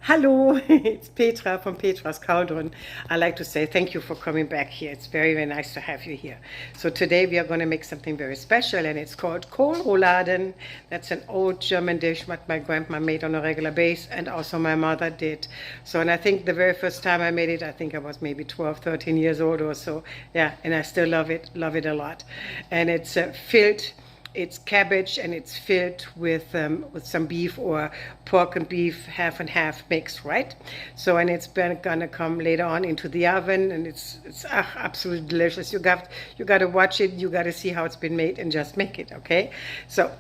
Hello, it's Petra from Petra's Cauldron. I'd like to say thank you for coming back here. It's very, very nice to have you here. So today we are going to make something very special, and it's called Kohlrouladen. That's an old German dish that my grandma made on a regular basis, and also my mother did. So, and I think the very first time I made it, I think I was maybe 12, 13 years old or so. Yeah, and I still love it a lot. And it's it's cabbage, and it's filled with some beef or pork and beef, half and half mix, right? So, and it's gonna come later on into the oven, and it's absolutely delicious. You got to watch it. You got to see how it's been made, and just make it, okay? So,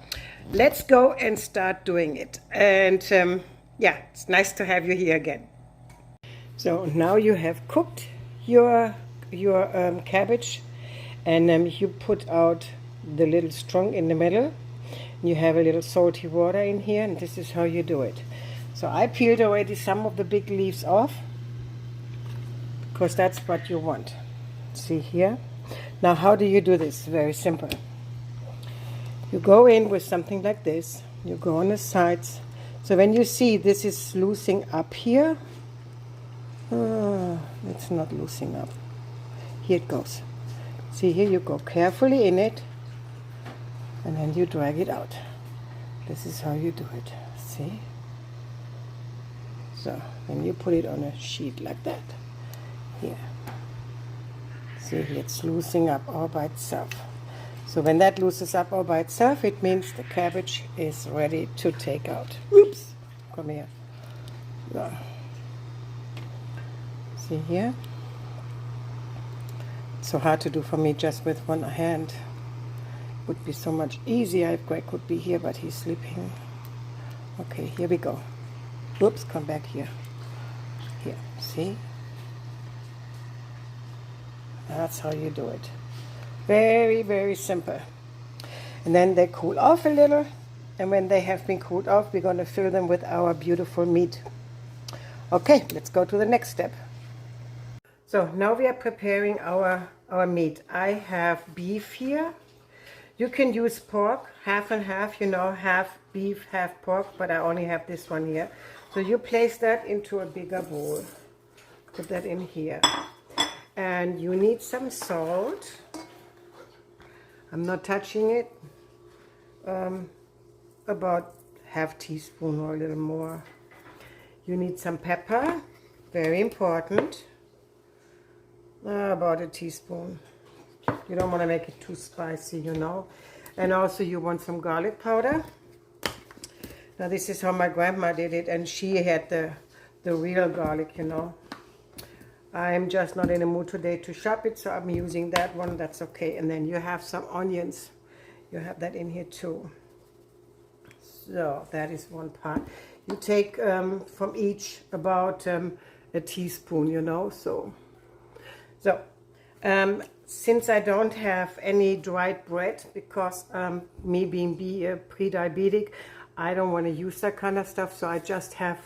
let's go and start doing it. And yeah, it's nice to have you here again. So now you have cooked your cabbage, and you put out the little strung in the middle. You have a little salty water in here, and this is how you do it. So I peeled already some of the big leaves off because that's what you want. See here? Now how do you do this? Very simple. You go in with something like this. You go on the sides. So when you see this is loosening up here, it's not loosening up. Here it goes. See here, you go carefully in it, and then you drag it out. This is how you do it. See? So then you put it on a sheet like that. Here. See, it's loosening up all by itself. So when that loosens up all by itself, it means the cabbage is ready to take out. Oops! Come here. So. See here? It's so hard to do for me just with one hand. Would be so much easier if Greg could be here, but he's sleeping. Okay, here we go. Whoops, come back here. Here, see? That's how you do it. Very, very simple. And then they cool off a little, and when they have been cooled off, we're going to fill them with our beautiful meat. Okay, let's go to the next step. So now we are preparing our meat. I have beef here. You can use pork, half and half, you know, half beef, half pork, but I only have this one here. So you place that into a bigger bowl. Put that in here. And you need some salt. I'm not touching it. About half teaspoon or a little more. You need some pepper, very important. About a teaspoon. You don't want to make it too spicy, you know. And also you want some garlic powder. Now this is how my grandma did it, and she had the real garlic, you know. I'm just not in the mood today to shop it, so I'm using that one. That's okay. And then you have some onions. You have that in here too. So that is one part. You take from each about a teaspoon, you know. So since I don't have any dried bread, because me being pre-diabetic, I don't want to use that kind of stuff, so I just have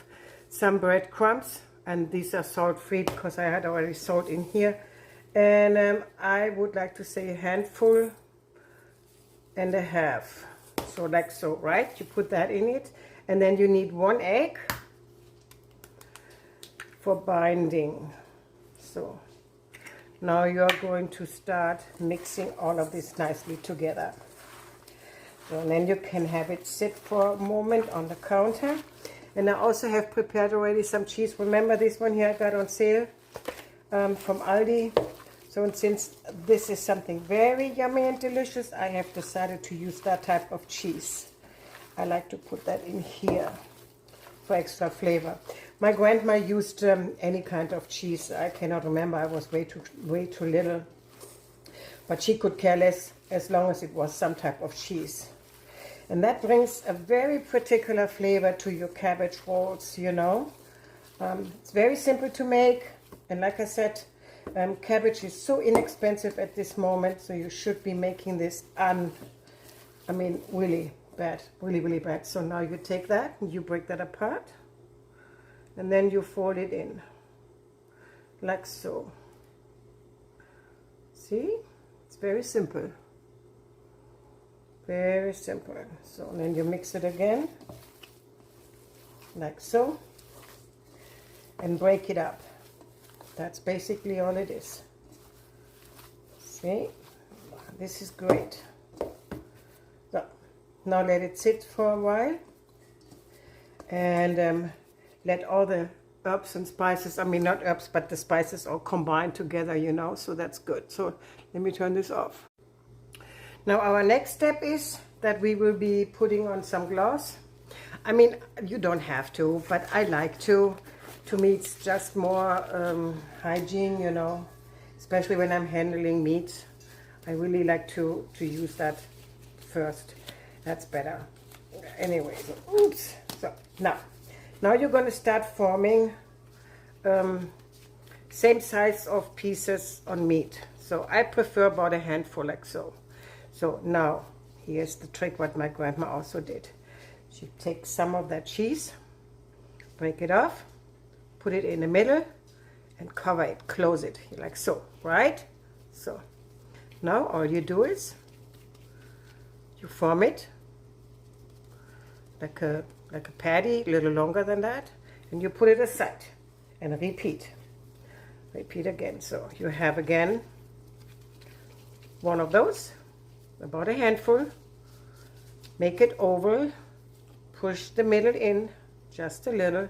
some bread crumbs, and these are salt-free because I had already salt in here. And I would like to say a handful and a half, so like so, right? You put that in it, and then you need 1 egg for binding. So now you're going to start mixing all of this nicely together. So then you can have it sit for a moment on the counter. And I also have prepared already some cheese. Remember this one here I got on sale from Aldi. So and since this is something very yummy and delicious, I have decided to use that type of cheese. I like to put that in here for extra flavor. My grandma used any kind of cheese. I cannot remember. I was way too little. But she could care less as long as it was some type of cheese. And that brings a very particular flavor to your cabbage rolls, you know. It's very simple to make. And like I said, cabbage is so inexpensive at this moment. So you should be making this really bad, really bad. So now you take that and you break that apart. And then you fold it in, like so. See? It's very simple. Very simple. So then you mix it again, like so. and break it up. That's basically all it is. See, this is great. So now let it sit for a while, and let all the herbs and spices, I mean not herbs, but the spices all combine together, you know, so that's good. So let me turn this off. Now our next step is that we will be putting on some gloves. I mean, you don't have to, but I like to. To me, it's just more hygiene, you know, especially when I'm handling meat. I really like to use that first. That's better. Anyway, so, oops. So now you're going to start forming same size of pieces on meat. So I prefer about a handful, like so. So now here's the trick what my grandma also did. She takes some of that cheese, break it off, put it in the middle, and cover it, close it, like so, right? So now all you do is you form it like a patty, a little longer than that, and you put it aside and repeat again. So you have again one of those, about a handful, make it oval, push the middle in just a little,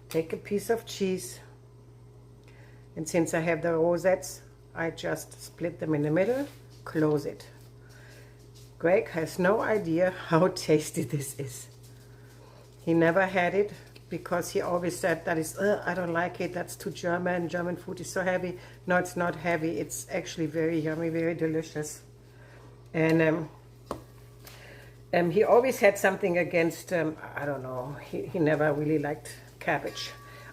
take a piece of cheese, and since I have the rosettes, I just split them in the middle, close it. Greg has no idea how tasty this is. He never had it because he always said that is, I don't like it, that's too German, German food is so heavy. No, it's not heavy, it's actually very yummy, very delicious. And he always had something against, I don't know, he never really liked cabbage,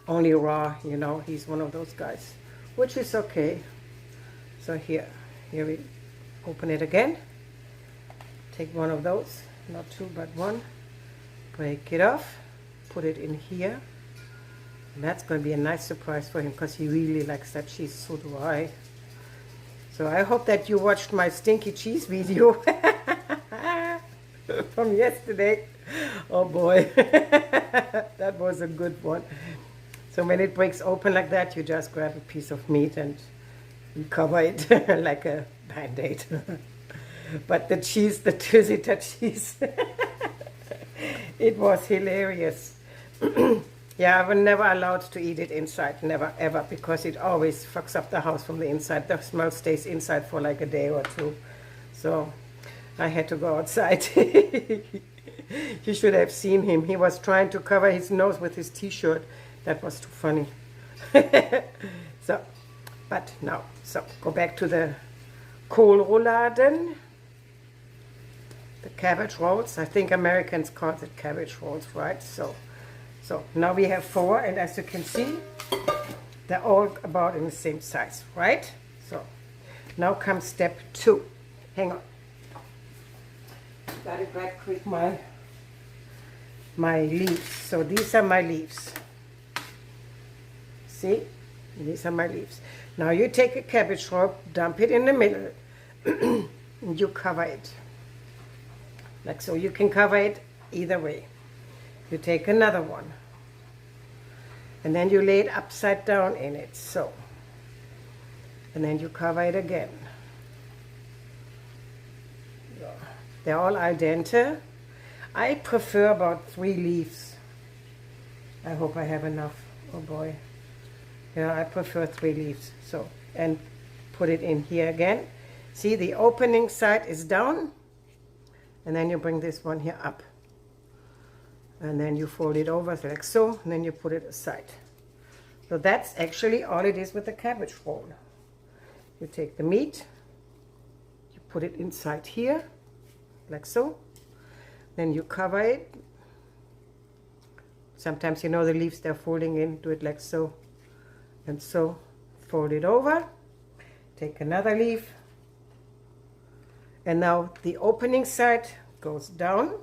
only raw, you know, he's one of those guys, which is okay. So here we open it again, take one of those, not two but one, break it off, put it in here, and that's going to be a nice surprise for him because he really likes that cheese, so do I. So I hope that you watched my stinky cheese video from yesterday. Oh boy, that was a good one. So when it breaks open like that, you just grab a piece of meat and you cover it like a band-aid. But the cheese, the Twisita cheese, it was hilarious. Yeah, I was never allowed to eat it inside, never ever, because it always fucks up the house from the inside. The smell stays inside for like a day or two. So I had to go outside. You should have seen him. He was trying to cover his nose with his t-shirt. That was too funny. So, but now, so go back to the Kohlrouladen, the cabbage rolls. I think Americans call it cabbage rolls, right? So now we have 4, and as you can see, they're all about in the same size, right? So now comes step 2. Hang on. Gotta grab quick my leaves. So these are my leaves. See? These are my leaves. Now you take a cabbage roll, dump it in the middle, and you cover it. Like so. You can cover it either way. You take another one, and then you lay it upside down in it, so. And then you cover it again. They're all al dente. I prefer about 3 leaves. I hope I have enough. Oh boy. Yeah, I prefer 3 leaves. So, and put it in here again. See, the opening side is down, and then you bring this one here up. And then you fold it over like so, and then you put it aside. So that's actually all it is with the cabbage roll. You take the meat, you put it inside here, like so. Then you cover it. Sometimes, you know, the leaves they're folding in, do it like so. And so, fold it over. Take another leaf. And now the opening side goes down.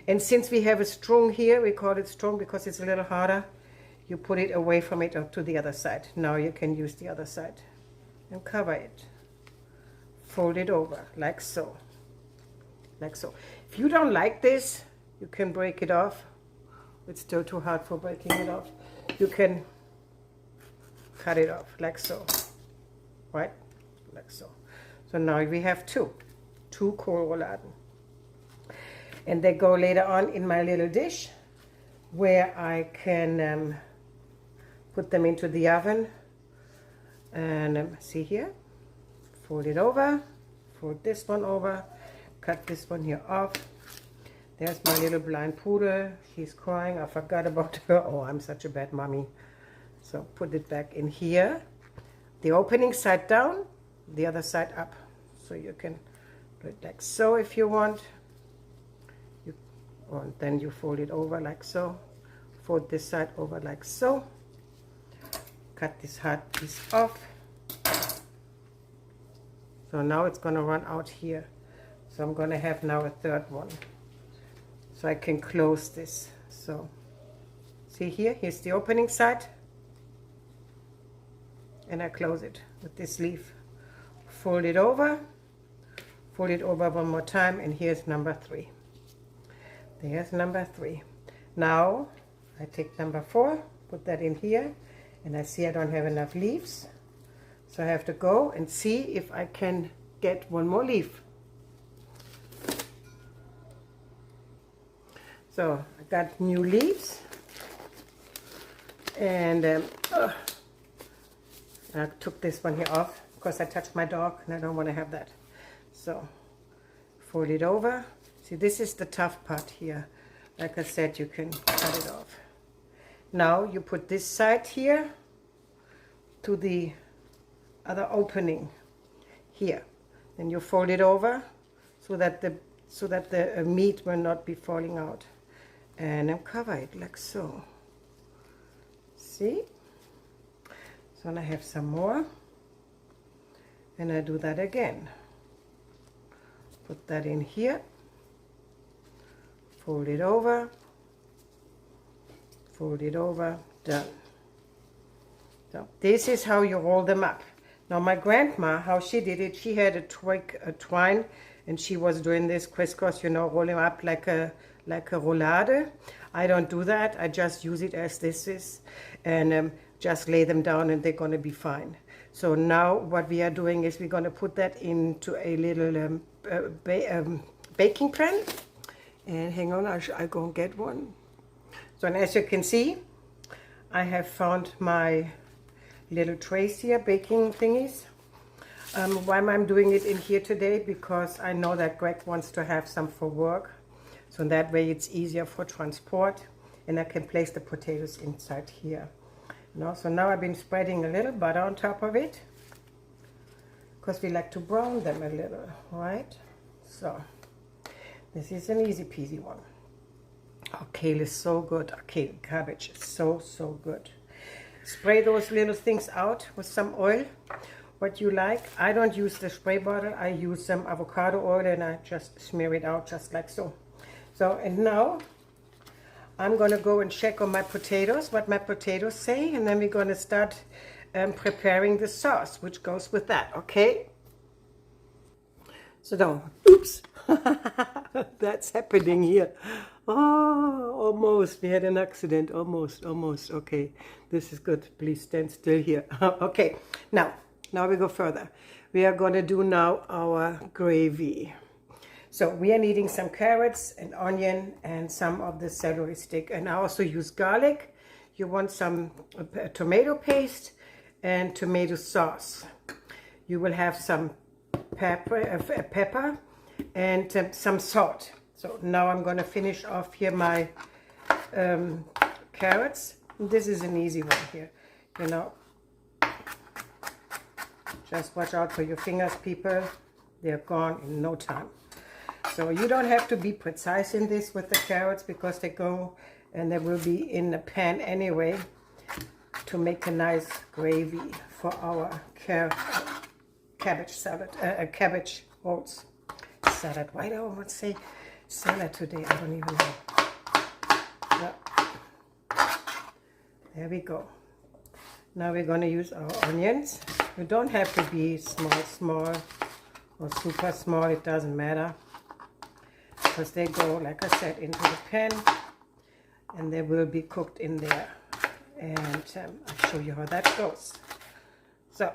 And since we have a strung here, we call it strung because it's a little harder, you put it away from it or to the other side. Now you can use the other side and cover it. Fold it over like so. Like so. If you don't like this, you can break it off. It's still too hard for breaking it off. You can cut it off like so, right? Like so. So now we have two Kohlrouladen. And they go later on in my little dish where I can put them into the oven. And see here, fold it over, fold this one over, cut this one here off. There's my little blind poodle. She's crying. I forgot about her. Oh, I'm such a bad mommy. So put it back in here. The opening side down, the other side up. So you can do it like so if you want. Then you fold it over like so. Fold this side over like so. Cut this hard piece off. So now it's going to run out here. So I'm going to have now a third one. So I can close this. So see here, here's the opening side. And I close it with this leaf. Fold it over one more time, and here's number 3. There's number 3. Now I take number 4, put that in here, and I see I don't have enough leaves. So I have to go and see if I can get one more leaf. So I got new leaves, and I took this one here off because I touched my dog and I don't want to have that. So fold it over. See, this is the tough part here. Like I said, you can cut it off. Now you put this side here to the other opening here. Then you fold it over so that the meat will not be falling out. And then cover it like so. See? So I have some more. And I do that again. Put that in here. Fold it over. Fold it over. Done. So this is how you roll them up. Now my grandma, how she did it, she had a twine, and she was doing this crisscross, you know, rolling up like a roulade. I don't do that. I just use it as this is, and just lay them down, and they're going to be fine. So now what we are doing is we're going to put that into a little baking pan. And hang on, I'll go and get one. So, and as you can see, I have found my little trays here, baking thingies. Why am I doing it in here today? Because I know that Greg wants to have some for work. So that way it's easier for transport, and I can place the potatoes inside here. You know, so now I've been spreading a little butter on top of it because we like to brown them a little, right? So this is an easy peasy one. Oh, kale is so good. Oh, kale, cabbage is so good. Spray those little things out with some oil, what you like. I don't use the spray bottle. I use some avocado oil, and I just smear it out just like so. So, and now I'm going to go and check on my potatoes, what my potatoes say, and then we're going to start preparing the sauce, which goes with that, okay? So now, oops, that's happening here. Oh, almost, we had an accident, almost, okay. This is good, please stand still here. Okay, now we go further. We are going to do now our gravy. So we are needing some carrots and onion and some of the celery stick. And I also use garlic. You want some tomato paste and tomato sauce. You will have some pepper and some salt. So now I'm going to finish off here my carrots. This is an easy one here. You know, just watch out for your fingers, people. They're gone in no time. So you don't have to be precise in this with the carrots because they go and they will be in the pan anyway to make a nice gravy for our cabbage salad, cabbage rolls salad. Why do I want to say salad today? I don't even know. Yeah. There we go. Now we're going to use our onions. You don't have to be small or super small. It doesn't matter. Because they go, like I said, into the pan, and they will be cooked in there. And I'll show you how that goes. So,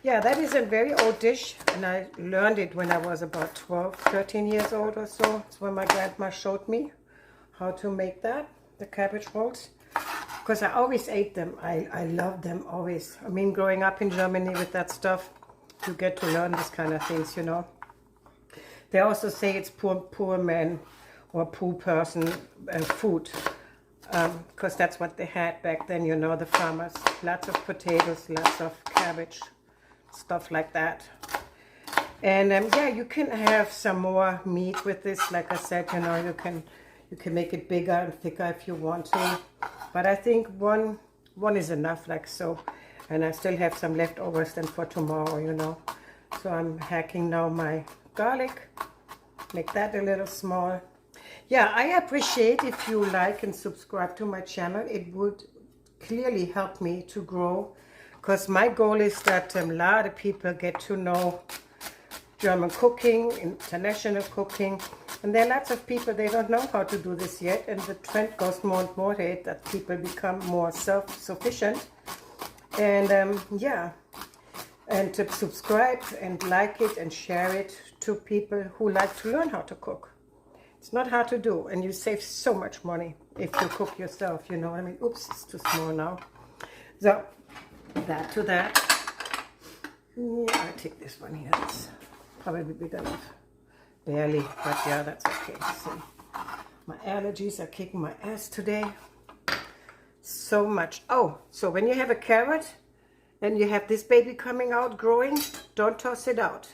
yeah, that is a very old dish, and I learned it when I was about 12, 13 years old or so. It's when my grandma showed me how to make that, the cabbage rolls. Because I always ate them. I loved them always. I mean, growing up in Germany with that stuff, you get to learn this kind of things, you know. They also say it's poor man or poor person food. Because that's what they had back then, you know, the farmers. Lots of potatoes, lots of cabbage, stuff like that. And yeah, you can have some more meat with this. Like I said, you know, you can make it bigger and thicker if you want to. But I think one is enough, like so. And I still have some leftovers then for tomorrow, you know. So I'm hacking now my garlic. Make that a little small. Yeah, I appreciate if you like and subscribe to my channel. It would clearly help me to grow, because my goal is that a lot of people get to know German cooking, international cooking, and there are lots of people, they don't know how to do this yet, and the trend goes more and more that people become more self-sufficient. And yeah, and to subscribe and like it and share it to people who like to learn how to cook. It's not hard to do, and you save so much money if you cook yourself, you know what I mean? Oops, it's too small now. So, that to that. Yeah, I'll take this one here. It's probably big enough. Barely, but yeah, that's okay. See, my allergies are kicking my ass today. So much. Oh, so when you have a carrot and you have this baby coming out, growing, don't toss it out.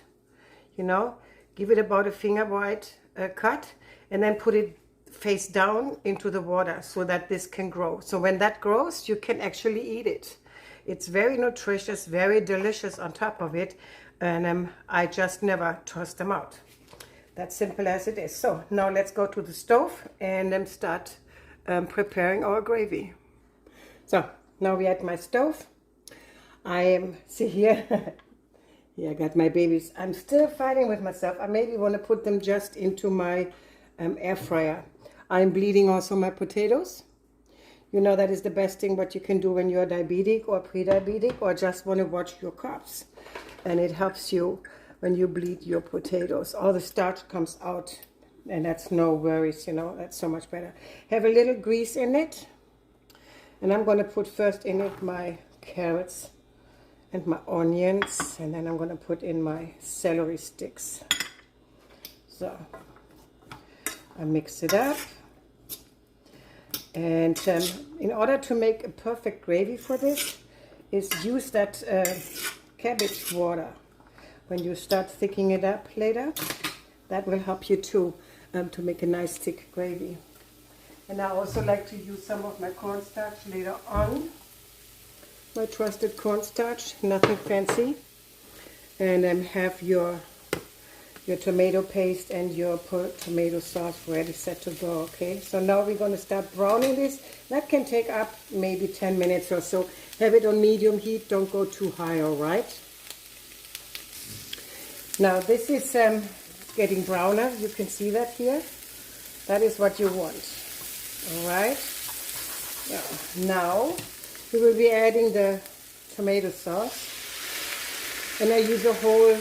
You know, give it about a finger wide cut, and then put it face down into the water so that this can grow. So when that grows, you can actually eat it. It's very nutritious, very delicious on top of it, and I just never toss them out. That's simple as it is. So now let's go to the stove and start preparing our gravy. So now we're at my stove. I am, see here, here I got my babies. I'm still fighting with myself. I maybe want to put them just into my air fryer. I'm bleeding also my potatoes. You know, that is the best thing what you can do when you're diabetic or pre-diabetic or just want to watch your carbs. And it helps you when you bleed your potatoes. All the starch comes out, and that's no worries, you know. That's so much better. Have a little grease in it. And I'm going to put first in it my carrots and my onions, and then I'm going to put in my celery sticks. So I mix it up, and in order to make a perfect gravy for this, is use that cabbage water. When you start thickening it up later, that will help you to make a nice thick gravy. And I also like to use some of my cornstarch later on. My trusted cornstarch, nothing fancy. And then have your tomato paste and your tomato sauce ready, set to go, okay? So now we're going to start browning this. That can take up maybe 10 minutes or so. Have it on medium heat, don't go too high, all right? Now this is getting browner, you can see that here. That is what you want, all right? Now we will be adding the tomato sauce. And I use a whole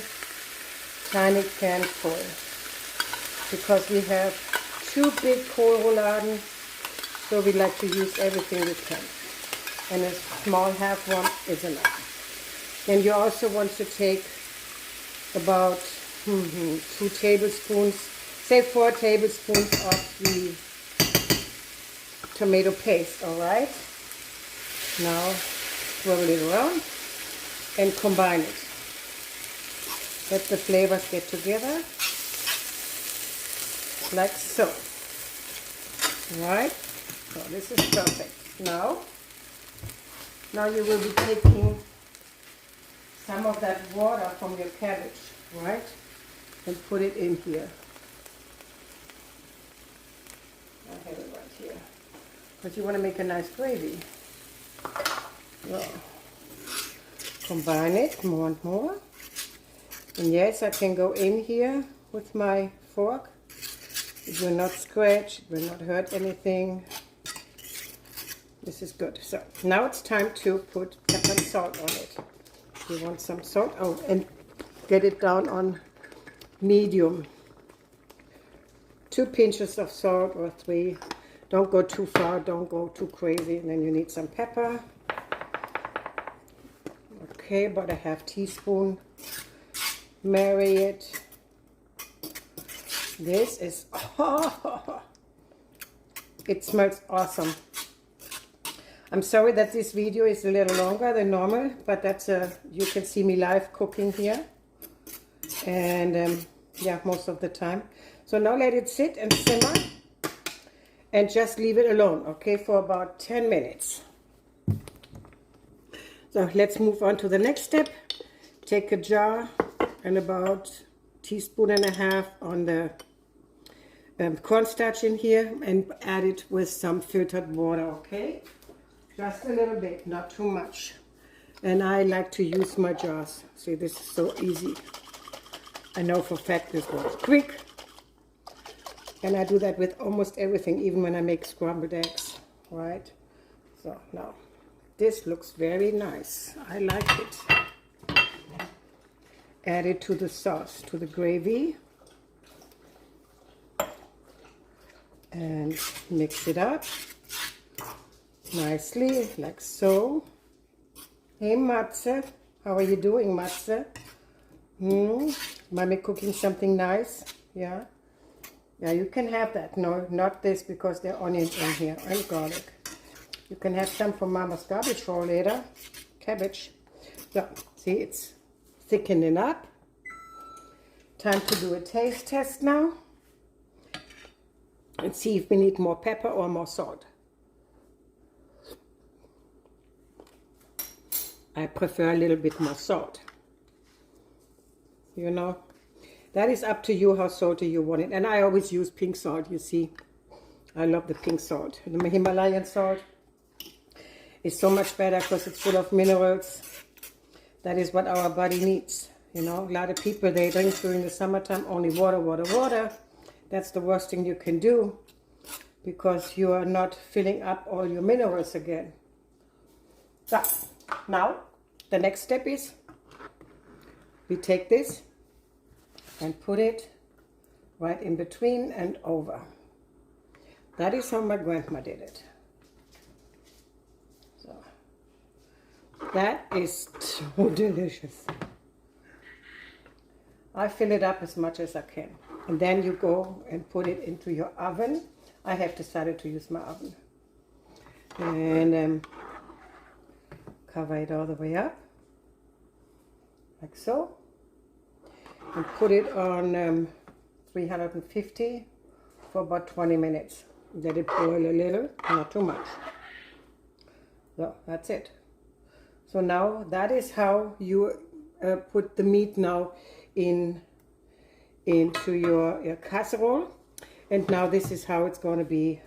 tiny can full, because we have 2 big Kohlrouladen, so we like to use everything we can. And a small half one is enough. Then you also want to take about 2 tablespoons, say 4 tablespoons of the tomato paste, all right? Now swirl it around and combine it. Let the flavors get together, like so. Right? So this is perfect. Now you will be taking some of that water from your cabbage, right? And put it in here. I have it right here. But you want to make a nice gravy. So, combine it more and more. And yes, I can go in here with my fork. It will not scratch, it will not hurt anything. This is good. So now it's time to put pepper and salt on it. You want some salt. Oh, and get it down on medium. 2 pinches of salt or 3. Don't go too far, don't go too crazy. And then you need some pepper. Okay, about a half teaspoon. Marry it. This is, oh, it smells awesome. I'm sorry that this video is a little longer than normal, but that's you can see me live cooking here. And yeah, most of the time. So now let it sit and simmer and just leave it alone, okay, for about 10 minutes. So let's move on to the next step. Take a jar and about 1.5 teaspoons on the cornstarch in here and add it with some filtered water, okay? Just a little bit, not too much. And I like to use my jars. See, this is so easy. I know for a fact this works quick. And I do that with almost everything, even when I make scrambled eggs, right? So now, this looks very nice. I like it. Add it to the sauce, to the gravy. And mix it up nicely, like so. Hey Matze, how are you doing, Matze? Mommy cooking something nice? Yeah? Yeah, you can have that. No, not this, because there are onions in here and garlic. You can have some from Mama's cabbage roll later. Cabbage. So, see, it's thickening up. Time to do a taste test now. And see if we need more pepper or more salt. I prefer a little bit more salt. You know, that is up to you how salty you want it. And I always use pink salt, you see. I love the pink salt. The Himalayan salt is so much better because it's full of minerals. That is what our body needs. You know, a lot of people, they drink during the summertime only water, water, water. That's the worst thing you can do because you are not filling up all your minerals again. So, now the next step is we take this and put it right in between and over. That is how my grandma did it. So, that is so delicious. I fill it up as much as I can. And then you go and put it into your oven. I have decided to use my oven. And cover it all the way up. Like so. And put it on 350 for about 20 minutes. Let it boil a little, not too much. So that's it. So now that is how you put the meat now into your casserole. And now this is how it's going to be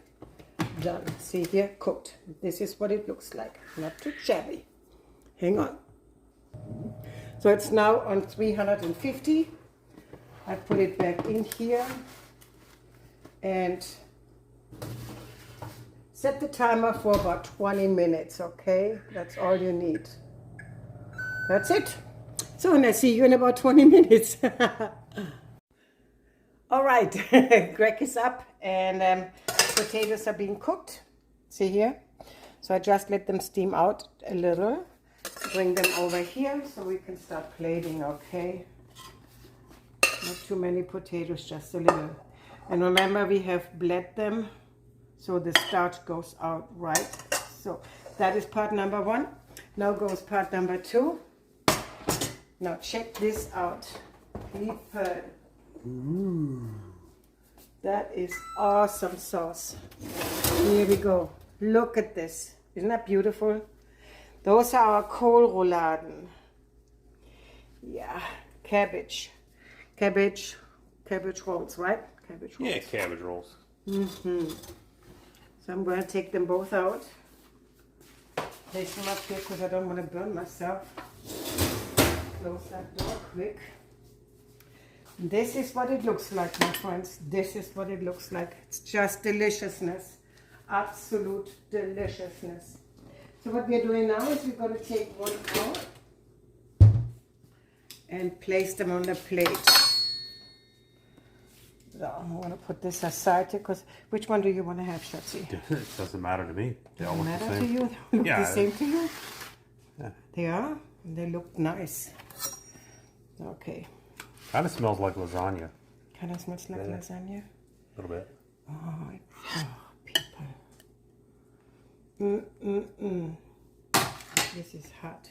done. See here, cooked. This is what it looks like. Not too shabby. Hang on. So it's now on 350. I put it back in here and set the timer for about 20 minutes, okay? That's all you need. That's it. So, and I see you in about 20 minutes. All right, Greg is up and potatoes are being cooked. See here? So I just let them steam out a little. Bring them over here so we can start plating, okay? Not too many potatoes, just a little. And remember, we have bled them so the starch goes out, right? So that is part number 1. Now goes part number 2. Now check this out, people. Ooh. That is awesome sauce. Here we go. Look at this. Isn't that beautiful? Those are our Kohlrouladen. Yeah, cabbage rolls, right? Cabbage rolls. Yeah, cabbage rolls. So I'm going to take them both out. Place them up here because I don't want to burn myself. Close that door quick. This is what it looks like, my friends. This is what it looks like. It's just deliciousness. Absolute deliciousness. So what we're doing now is we're going to take one out. and place them on the plate. So I'm going to put this aside because which one do you want to have, Schatzi? It doesn't matter to me. They all look the Matter same. to you? They look Yeah. the same to you? Yeah. They are? They look nice. Okay. Kind of smells like lasagna. Kind of smells like lasagna? A little bit. Oh, people. This is hot.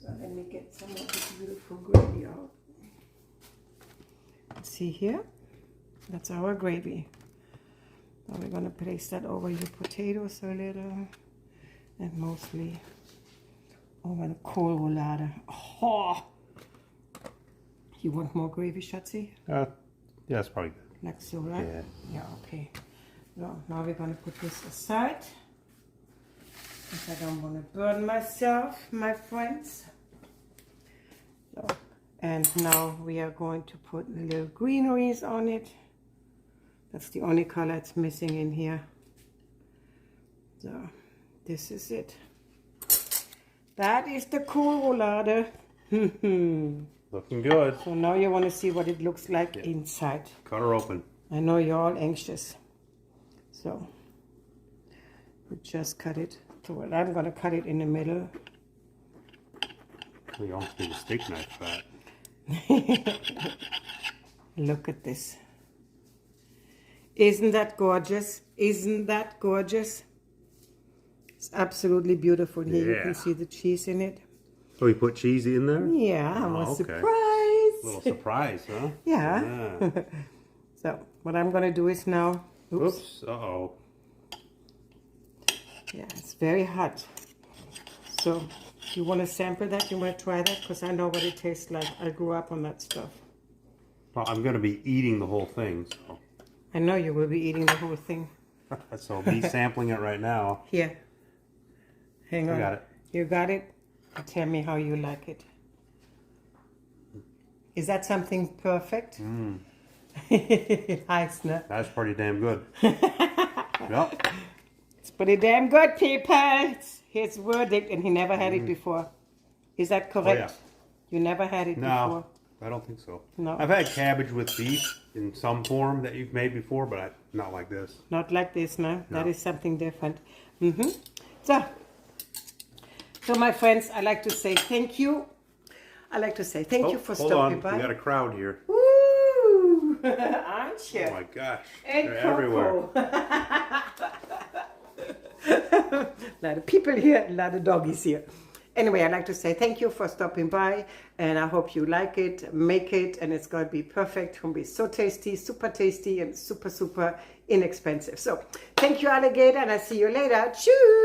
So let me get some of this beautiful gravy out. See here? That's our gravy. Now we're going to place that over your potatoes a little. And mostly over the Kohlrouladen. Oh! You want more gravy, Schatzi? Yeah, that's probably good. Like so, right? Yeah. Yeah, okay. So now we're going to put this aside. Because I don't want to burn myself, my friends. So, and now we are going to put little greeneries on it. That's the only color it's missing in here. So, this is it. That is the Kohlrouladen. Looking good. So now you want to see what it looks like inside. Cut her open. I know you're all anxious. So, we just cut it. So I'm going to cut it in the middle. We almost need a steak knife fat. Look at this. Isn't that gorgeous? Isn't that gorgeous? It's absolutely beautiful. Here you can see the cheese in it. So we put cheese in there? Yeah, I'm a okay. surprise. A little surprise, huh? Yeah. So what I'm going to do is now... Oops. Uh-oh. Yeah, it's very hot. So you want to sample that? You want to try that? Because I know what it tastes like. I grew up on that stuff. Well, I'm going to be eating the whole thing, so... I know you will be eating the whole thing. So be sampling it right now. Here. Hang on. I got it. You got it? Tell me how you like it. Is that something perfect? Hi, Snap. That's pretty damn good. Yep. It's pretty damn good, people. It's his verdict, and he never had it before. Is that correct? Oh, yeah. You never had it before? No, I don't think so. No. I've had cabbage with beef in some form that you've made before, but not like this. Not like this, no? That No. is something different. So my friends, I'd like to say thank you. I'd like to say thank you for stopping by. We got a crowd here. Woo! Aren't you? Oh my gosh. And They're Coco. everywhere. A lot of people here, a lot of doggies here. Anyway, I'd like to say thank you for stopping by, and I hope you like it, make it, and it's going to be perfect. It's going to be so tasty, super tasty, and super, super inexpensive. So, thank you, alligator, and I'll see you later. Cheers!